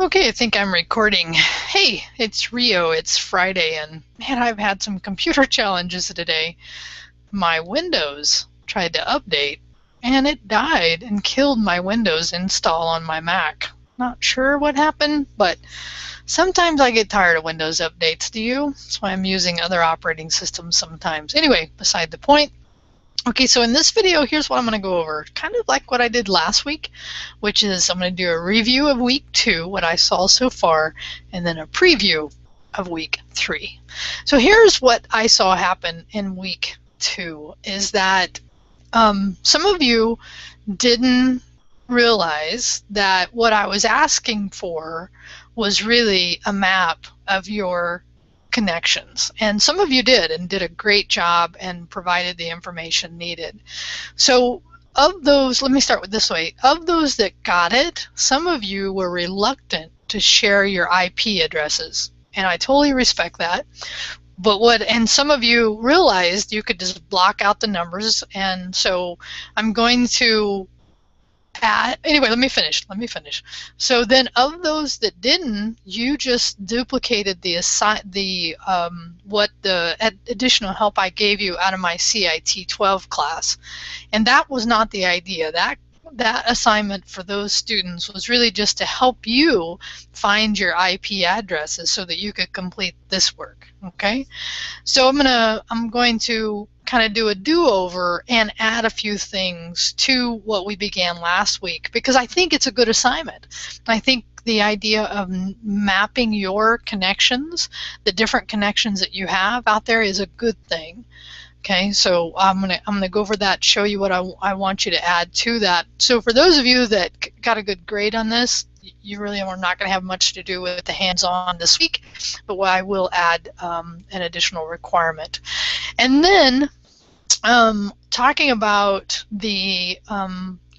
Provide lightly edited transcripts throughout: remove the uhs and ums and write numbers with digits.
Okay, I think I'm recording. Hey, it's Rio. It's Friday, and man, I've had some computer challenges today. My Windows tried to update, and it died and killed my Windows install on my Mac. Not sure what happened, but sometimes I get tired of Windows updates. Do you? That's why I'm using other operating systems sometimes. Anyway, beside the point. Okay, so in this video, here's what I'm going to go over. Kind of like what I did last week, which is I'm going to do a review of week 2, what I saw so far, and then a preview of week 3. So here's what I saw happen in week 2, is that some of you didn't realize that what I was asking for was really a map of your connections, and some of you did and did a great job and provided the information needed. So of those, let me start with this way, of those that got it, some of you were reluctant to share your IP addresses, and I totally respect that. And some of you realized you could just block out the numbers, and so I'm going to anyway, let me finish. So then, of those that didn't, you just duplicated the additional help I gave you out of my CIT12 class, and that was not the idea. That assignment for those students was really just to help you find your IP addresses so that you could complete this work. Okay, so I'm going to kind of do a do-over and add a few things to what we began last week, because I think it's a good assignment. I think the idea of mapping your connections, the different connections that you have out there, is a good thing. Okay, so I'm gonna go over that, show you what I want you to add to that. So for those of you that got a good grade on this, you really are not going to have much to do with the hands-on this week, but I will add an additional requirement. And then talking about the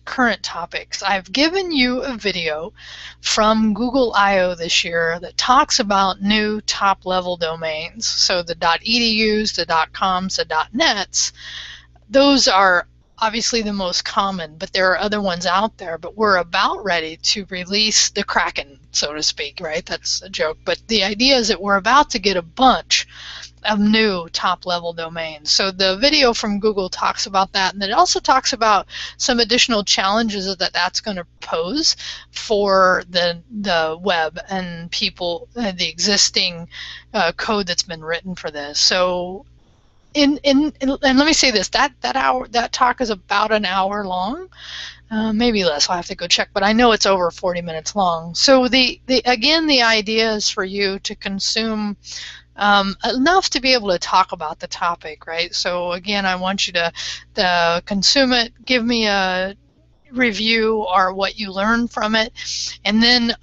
current topics, I've given you a video from Google I/O this year that talks about new top-level domains. So the .edus, the .coms, the .nets, those are obviously the most common, but there are other ones out there. But we're about ready to release the Kraken, so to speak, right? That's a joke. But the idea is that we're about to get a bunch of new top-level domains. So the video from Google talks about that, and it also talks about some additional challenges that's going to pose for the web and people, the existing code that's been written for this. So and let me say this, that talk is about an hour long, maybe less. I'll have to go check, but I know it's over 40 minutes long. So again, the idea is for you to consume enough to be able to talk about the topic, right? So again, I want you to consume it, give me a review or what you learned from it, and then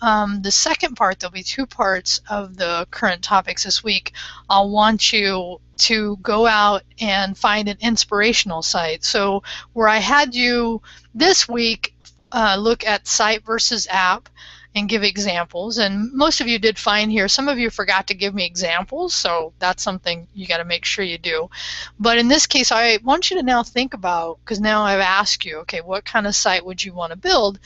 the second part, there'll be 2 parts of the current topics this week. I'll want you to go out and find an inspirational site. So where I had you this week look at site versus app and give examples, and most of you did fine here. Some of you forgot to give me examples, so that's something you got to make sure you do. But in this case, I want you to now think about, because now I've asked you, okay, what kind of site would you want to build?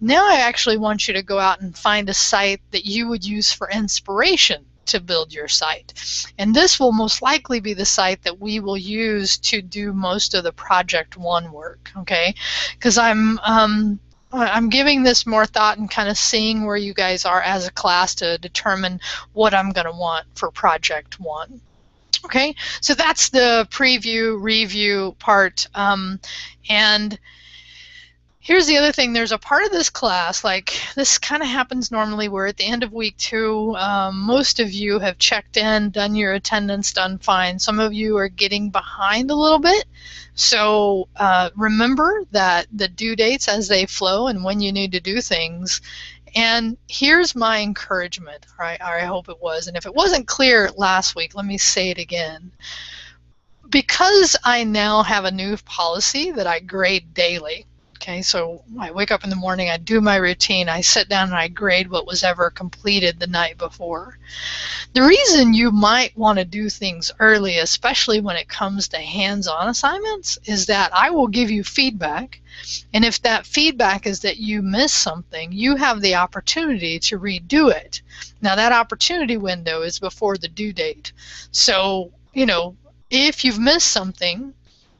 Now I actually want you to go out and find a site that you would use for inspiration to build your site. And this will most likely be the site that we will use to do most of the Project 1 work, okay? Because I'm giving this more thought and kind of seeing where you guys are as a class to determine what I'm going to want for Project 1. Okay, so that's the preview, review part. And here's the other thing. There's a part of this class, like this kind of happens normally, where at the end of week 2, most of you have checked in, done your attendance, done fine. Some of you are getting behind a little bit. So remember that the due dates as they flow and when you need to do things. And here's my encouragement, right? I hope it was. And if it wasn't clear last week, let me say it again. Because I now have a new policy that I grade daily, Okay, so I wake up in the morning, I do my routine, I sit down and I grade what was ever completed the night before. The reason you might want to do things early, especially when it comes to hands-on assignments, is that I will give you feedback, and if that feedback is that you miss something, you have the opportunity to redo it. Now that opportunity window is before the due date. So, if you've missed something,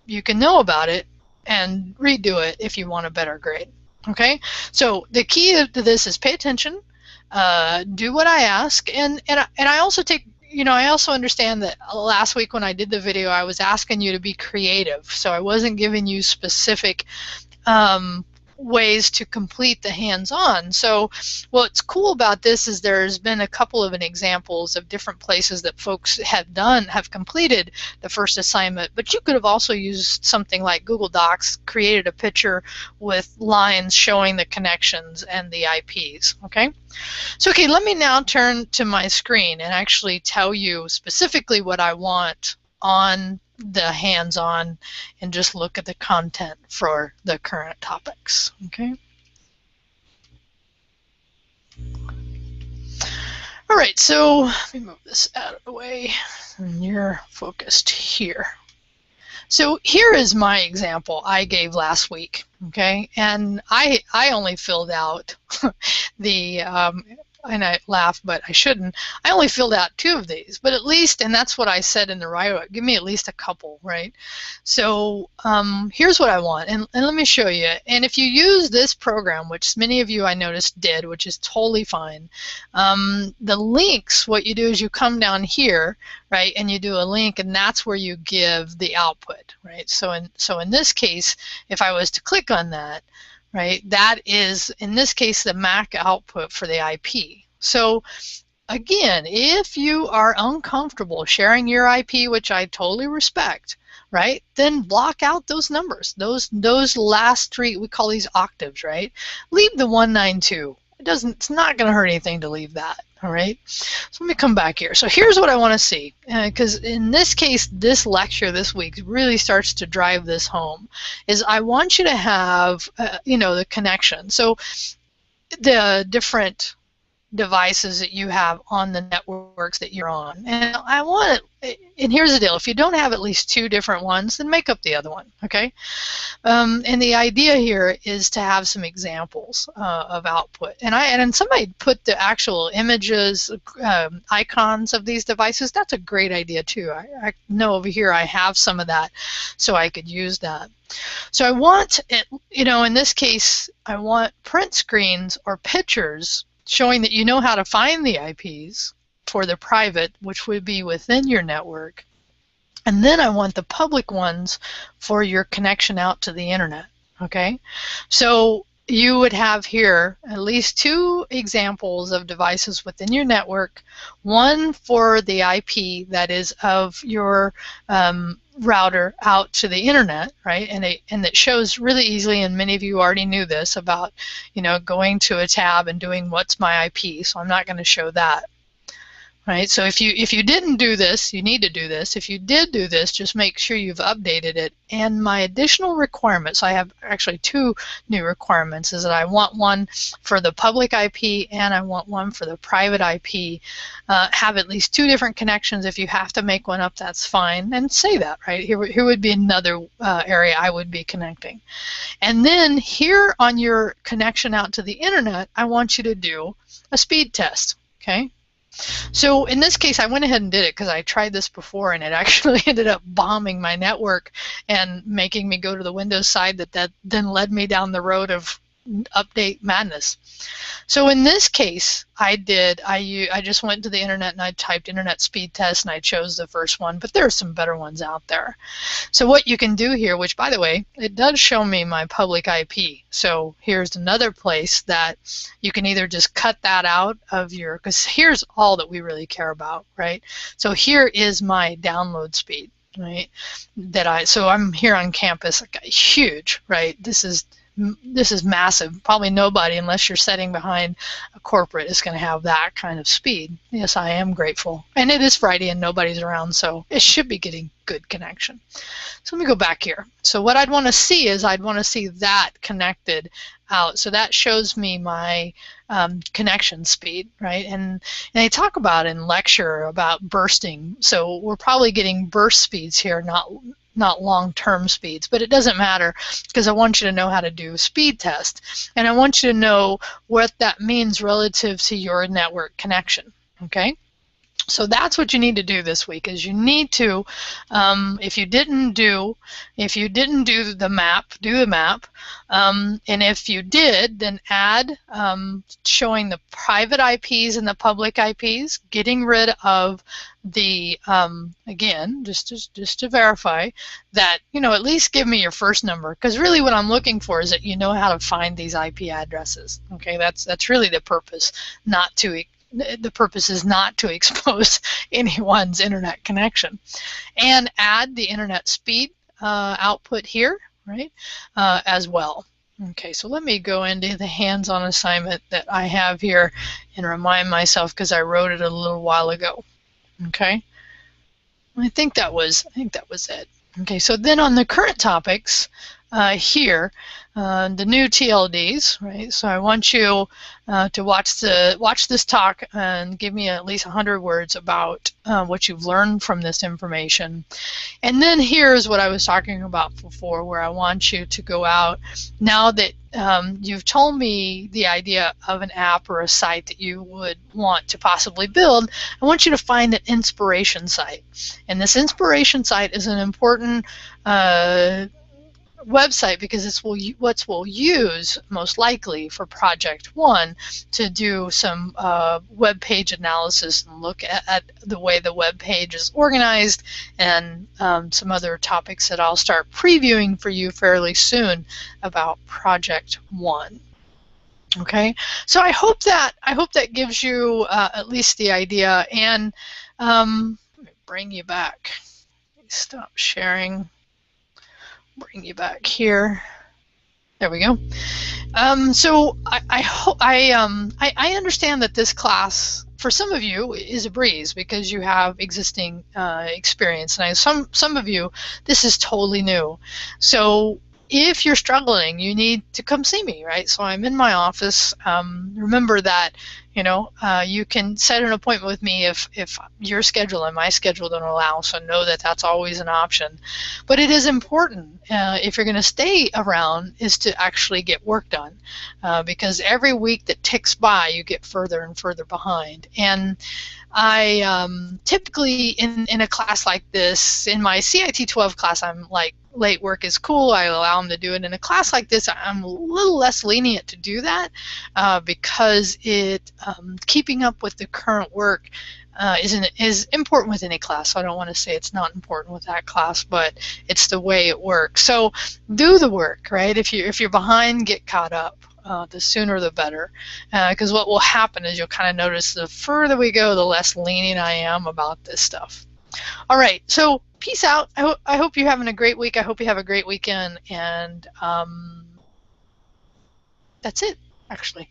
you can know about it and redo it if you want a better grade. Okay, so the key to this is pay attention, do what I ask, and I also take, I also understand that last week when I did the video, I was asking you to be creative, so I wasn't giving you specific ways to complete the hands-on. So what's cool about this is there's been a couple of examples of different places that folks have completed the first assignment, but you could have also used something like Google Docs, created a picture with lines showing the connections and the IPs. Okay, so let me now turn to my screen and actually tell you specifically what I want on the hands-on, and just look at the content for the current topics. Okay. All right, so let me move this out of the way, and you're focused here. So here is my example I gave last week. Okay, and I only filled out the and I laugh, but I shouldn't. I only filled out 2 of these, but at least, and that's what I said in the write-up, give me at least a couple, right? So here's what I want, and let me show you. And if you use this program, which many of you I noticed did, which is totally fine, the links, what you do is you come down here, right, and you do a link, and that's where you give the output, right? So in this case, if I was to click on that, right, that is, in this case, the MAC output for the IP. So again, if you are uncomfortable sharing your IP, which I totally respect, right, then block out those numbers, those last 3, we call these octaves, right? Leave the 192. It's not going to hurt anything to leave that. All right, so let me come back here. So here's what I want to see, because in this case, this lecture this week really starts to drive this home, is I want you to have, the connection. So the different devices that you have on the networks that you're on. And I want it, and here's the deal, if you don't have at least 2 different ones, then make up the other one, okay? And the idea here is to have some examples of output. And somebody put the actual images, icons of these devices. That's a great idea too. I know over here I have some of that, so I could use that. So I want, in this case, I want print screens or pictures showing that you know how to find the IPs for the private, which would be within your network. And then I want the public ones for your connection out to the internet, okay? So you would have here at least 2 examples of devices within your network, one for the IP that is of your router out to the internet, right? And it shows really easily, and many of you already knew this about, going to a tab and doing what's my IP, so I'm not going to show that. Right, so if you didn't do this, you need to do this. If you did do this, just make sure you've updated it. And my additional requirements, I have actually 2 new requirements, is that I want one for the public IP and I want one for the private IP. Have at least 2 different connections. If you have to make one up, that's fine. And say that, right? Here would be another area I would be connecting. And then here on your connection out to the internet, I want you to do a speed test, okay? So in this case, I went ahead and did it because I tried this before, and it actually ended up bombing my network and making me go to the Windows side that then led me down the road of update madness. So in this case, I just went to the internet and I typed internet speed test and I chose the first one, but there are some better ones out there. So what you can do here, which by the way, it does show me my public IP. So here's another place that you can either just cut that out of your, because here's all that we really care about, right? So here is my download speed, right? So I'm here on campus, like, huge, right? This is this is massive. Probably nobody, unless you're sitting behind a corporate, is going to have that kind of speed. Yes, I am grateful. And it is Friday and nobody's around, so it should be getting good connection. So let me go back here. So what I'd want to see is I'd want to see that connected out. So that shows me my connection speed, right? And they talk about in lecture about bursting. So we're probably getting burst speeds here, not long-term speeds, but it doesn't matter because I want you to know how to do a speed test. And I want you to know what that means relative to your network connection, okay? So that's what you need to do this week. Is you need to, if you didn't do the map, do the map, and if you did, then add showing the private IPs and the public IPs, getting rid of the again, just to verify that, you know, at least give me your first number, because really what I'm looking for is that you know how to find these IP addresses. Okay, that's really the purpose, the purpose is not to expose anyone's internet connection. And add the internet speed output here, right, as well. Okay, so let me go into the hands-on assignment that I have here and remind myself, because I wrote it a little while ago. Okay, I think that was it. Okay, so then on the current topics here, the new TLDs, right? So I want you to watch this talk and give me at least 100 words about what you've learned from this information. And then here's what I was talking about before, where I want you to go out, now that you've told me the idea of an app or a site that you would want to possibly build, I want you to find an inspiration site. And this inspiration site is an important website, because it's what we'll use most likely for project 1 to do some web page analysis and look at the way the web page is organized, and some other topics that I'll start previewing for you fairly soon about project 1. Okay, so I hope that gives you at least the idea. And let me bring you back. Stop sharing. Bring you back here. There we go. So I understand that this class, for some of you, is a breeze because you have existing experience, and some of you, this is totally new. So if you're struggling, you need to come see me, right? So I'm in my office. Remember that, you know, you can set an appointment with me if your schedule and my schedule don't allow, so know that that's always an option. But it is important, if you're going to stay around, is to actually get work done, because every week that ticks by, you get further and further behind. And I typically, in a class like this, in my CIT12 class, I'm like, late work is cool, I allow them to do it. In a class like this, I'm a little less lenient to do that, because keeping up with the current work is important with any class. So I don't want to say it's not important with that class, but it's the way it works. So do the work, right? If you're behind, get caught up. The sooner the better, because what will happen is you'll kind of notice the further we go, the less lenient I am about this stuff. All right, so peace out. I hope you're having a great week. I hope you have a great weekend, and that's it, actually.